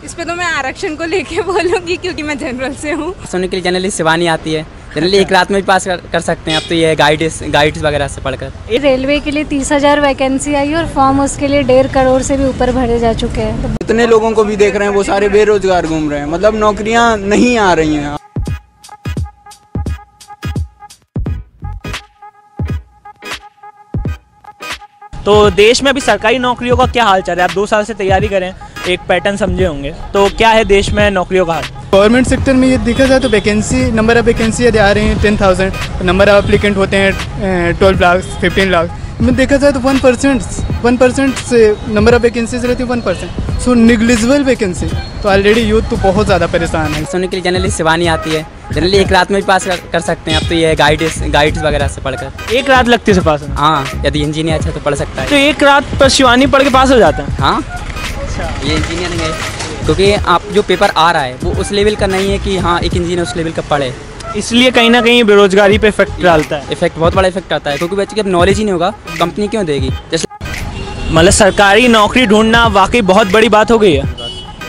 इस पे तो मैं आरक्षण को लेके बोलूँगी क्योंकि मैं जनरल से हूँ। सुनने के लिए जनरली शिवानी आती है, जनरली एक रात में भी पास कर सकते हैं। अब तो ये गाइड्स वगैरह से पढ़कर रेलवे के लिए 30,000 वैकेंसी आई और फॉर्म उसके लिए 1.5 करोड़ से भी ऊपर भरे जा चुके हैं। इतने लोगों को भी देख रहे हैं, वो सारे बेरोजगार घूम रहे हैं, मतलब नौकरियां नहीं आ रही हैं। तो देश में अभी सरकारी नौकरियों का क्या हाल चल रहा है? आप 2 साल से तैयारी करें, एक पैटर्न समझे होंगे, तो क्या है देश में नौकरियों का हाल? गवर्नमेंट सेक्टर में ये देखा जाए तो वैकेंसी नंबर ऑफ वैकेंसी यदि आ रही हैं 10,000, नंबर ऑफ एप्लीकेंट होते हैं 12 लाख 15 लाख में देखा जाए तो 1% से नंबर ऑफ वैकेंसीज रहती है 1%, सो निग्लिजिबल वैकेंसी। तो ऑलरेडी यूथ तो बहुत ज़्यादा परेशान है। सुनने के लिए जनरली शिवानी आती है, जनरली एक रात में भी पास कर सकते हैं। अब तो ये गाइड्स वगैरह से पढ़कर एक रात लगती है पास? हाँ, यदि इंजीनियर अच्छा तो पढ़ सकता है। तो एक रात पर शिवानी पढ़ के पास हो जाता है? हाँ, ये इंजीनियरिंग है, क्योंकि आप जो पेपर आ रहा है वो उस लेवल का नहीं है कि हाँ एक इंजीनियर उस लेवल का पढ़े, इसलिए कहीं ना कहीं बेरोजगारी पे इफेक्ट डालता है। इफेक्ट बहुत बड़ा इफेक्ट आता है, क्योंकि बच्चे की अब नॉलेज ही नहीं होगा, कंपनी क्यों देगी? जैसे मतलब सरकारी नौकरी ढूंढना वाकई बहुत बड़ी बात हो गई है,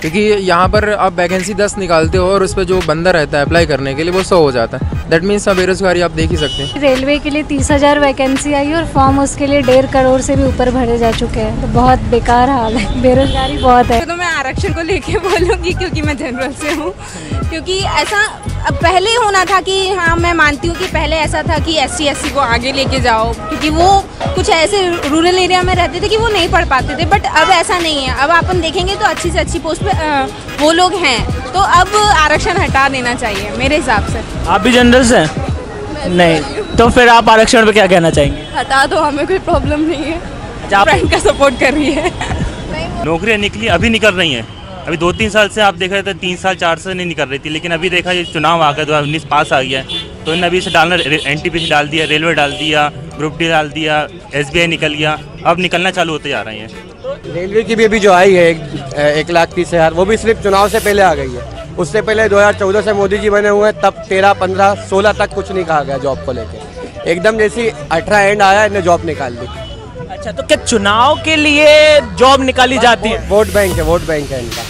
क्योंकि यहाँ पर आप वैकेंसी 10 निकालते हो और उस पर जो बंदा रहता है अप्लाई करने के लिए वो 100 हो जाता है। दैट मीन्स बेरोजगारी आप देख ही सकते हैं। रेलवे के लिए 30,000 वैकेंसी आई और फॉर्म उसके लिए 1.5 करोड़ से भी ऊपर भरे जा चुके हैं। तो बहुत बेकार हाल है, बेरोजगारी बहुत है। तो मैं आरक्षण को लेके बोलूँगी क्योंकि मैं जनरल से हूँ, क्योंकि ऐसा अब पहले होना था कि हाँ मैं मानती हूँ कि पहले ऐसा था कि SC को आगे लेके जाओ, क्योंकि वो कुछ ऐसे रूरल एरिया में रहते थे कि वो नहीं पढ़ पाते थे, बट अब ऐसा नहीं है। अब अपन देखेंगे तो अच्छी से अच्छी पोस्ट पे वो लोग हैं, तो अब आरक्षण हटा देना चाहिए मेरे हिसाब से। आप भी जनरल से नहीं, तो फिर आप आरक्षण पे क्या कहना चाहेंगे? हटा दो, हमें कोई प्रॉब्लम नहीं है, फ्रेंड का सपोर्ट कर रही है। नौकरियाँ निकली अभी निकल रही हैं, अभी 2-3 साल से आप देख रहे थे 3 साल 4 साल नहीं निकल रही थी, लेकिन अभी देखा ये चुनाव आ गया 2019 पास आ गया है, तो इन अभी से डालना NTPC डाल दिया, रेलवे डाल दिया, ग्रुप D डाल दिया, SBI निकल गया, अब निकलना चालू होते जा रही हैं। रेलवे की भी अभी जो आई है 1,30,000, वो भी सिर्फ चुनाव से पहले आ गई है। उससे पहले 2014 से मोदी जी बने हुए हैं, तब 13, 15, 16 तक कुछ नहीं कहा गया जॉब को लेके। एकदम जैसी 18 एंड आया, इन्हें जॉब निकाल दी। अच्छा, तो क्या चुनाव के लिए जॉब निकाली जाती है? वोट बैंक है इनका।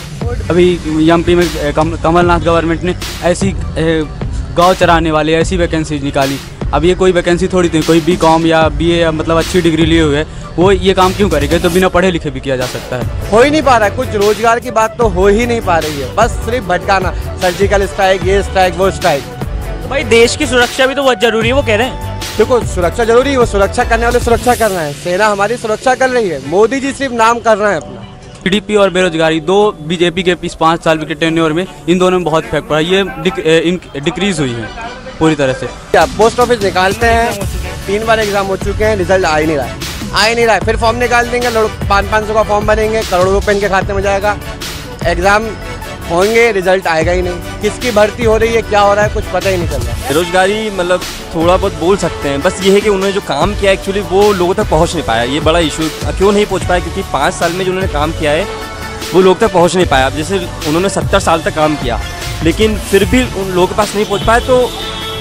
अभी MP में कमलनाथ गवर्नमेंट ने ऐसी गाँव चराने वाली ऐसी वैकेंसी निकाली। अब ये कोई वैकेंसी थोड़ी थी, कोई BCom या BA या मतलब अच्छी डिग्री लिए हुए वो ये काम क्यों करेगा? तो बिना पढ़े लिखे भी किया जा सकता है। हो ही नहीं पा रहा है, कुछ रोजगार की बात तो हो ही नहीं पा रही है, बस सिर्फ भटकाना, सर्जिकल स्ट्राइक, ये स्ट्राइक वो स्ट्राइक। तो भाई देश की सुरक्षा भी तो बहुत जरूरी है, वो कह रहे हैं। देखो सुरक्षा जरूरी है, वो सुरक्षा करने वाले सुरक्षा कर रहे हैं, सेना हमारी सुरक्षा कर रही है, मोदी जी सिर्फ नाम कर रहे हैं अपना। GDP और बेरोजगारी, दो BJP के इस 5 साल के टेन्योर में इन दोनों में बहुत इफेक्ट पड़ा, ये डिक्रीज हुई है पूरी तरह से। पोस्ट ऑफिस निकालते हैं, 3 बार एग्जाम हो चुके हैं, रिजल्ट आ ही नहीं रहा है, फिर फॉर्म निकाल देंगे, 500 का फॉर्म भरेंगे, करोड़ों रुपए इनके खाते में जाएगा, एग्जाम होंगे, रिजल्ट आएगा ही नहीं। किसकी भर्ती हो रही है, क्या हो रहा है, कुछ पता ही नहीं चल रहा है। बेरोजगारी मतलब थोड़ा बहुत बोल सकते हैं, बस ये है कि उन्होंने जो काम किया एक्चुअली वो लोगों तक पहुंच नहीं पाया। ये बड़ा इशू क्यों नहीं पहुंच पाया? क्योंकि 5 साल में जो उन्होंने काम किया है वो लोग तक पहुंच नहीं पाया। अब जैसे उन्होंने 70 साल तक काम किया, लेकिन फिर भी उन लोगों के पास नहीं पहुँच पाया, तो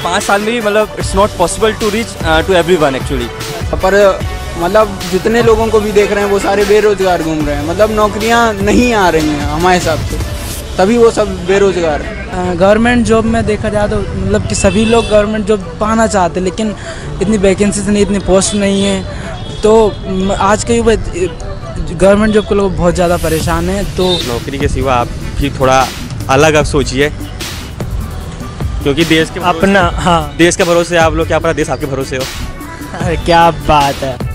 5 साल में भी मतलब it's not possible to reach to everyone actually. पर मतलब जितने लोगों को भी देख रहे हैं वो सारे बेरोजगार घूम रहे हैं, मतलब नौकरियां नहीं आ रही हैं हमारे हिसाब से, तभी वो सब बेरोजगार हैं। गवर्नमेंट जॉब में देखा जाए तो मतलब कि सभी लोग गवर्नमेंट जॉब पाना चाहते हैं, लेकिन इतनी वैकेंसीज नहीं, इतनी पोस्ट नहीं है, तो आज के युवा गवर्नमेंट जॉब के लोग बहुत ज़्यादा परेशान हैं। तो नौकरी के सिवा आप भी थोड़ा अलग आप सोचिए, क्योंकि देश के अपना, हाँ, देश के भरोसे आप लोग, क्या अपना देश आपके भरोसे हो? क्या बात है।